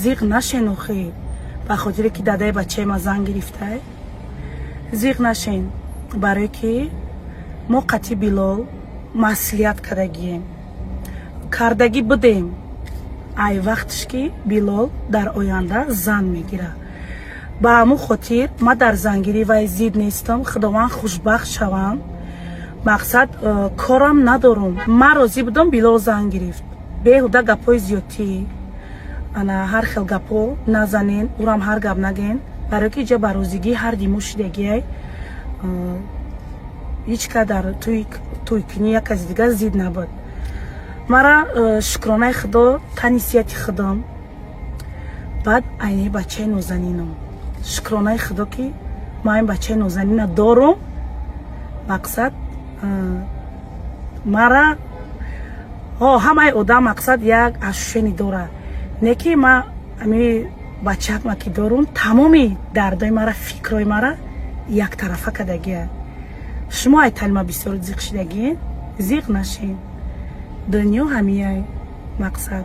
зиқ нашен охи ба хотире ки дадаи бачаи ма зан гирифтае. зиқ нашен барое ки мо қатъи Билол маслиҳат кардагием, кардагӣ будем. ай вақтш ки Билол дар оянда зан мегирад. ба ҳамун хотир ма дар зангирӣ вай зид нестам. худованд хушбахт шавам. мақсад корам надорум. ман розӣ будам Билол зан гирифт. беҳуда гапҳои зиёдтӣ ана ҳар хел гапҳо назанен, урам ҳар гап нагӯен, барое ки иҷа ба розигӣ ҳар димо шидагиай ҳеҷ ка дар тӯйкунӣ як аз дигар зид набуд. мара шукронаи худо танисияти худом. баъд айни бачаи нозанинам, шукронаи худо ки ман ин бачаи нозанина дорум. мақсад мара ҳамаи одам мақсад як ашушени дорад. не ки ма ами бачаакма ки дорум тамоми дардои мара, фикрои мара яктарафа кардагиа. шумо айталима бисёр зиқ шидагиен. зиқ нашин. дунё ҳамияй мақсад.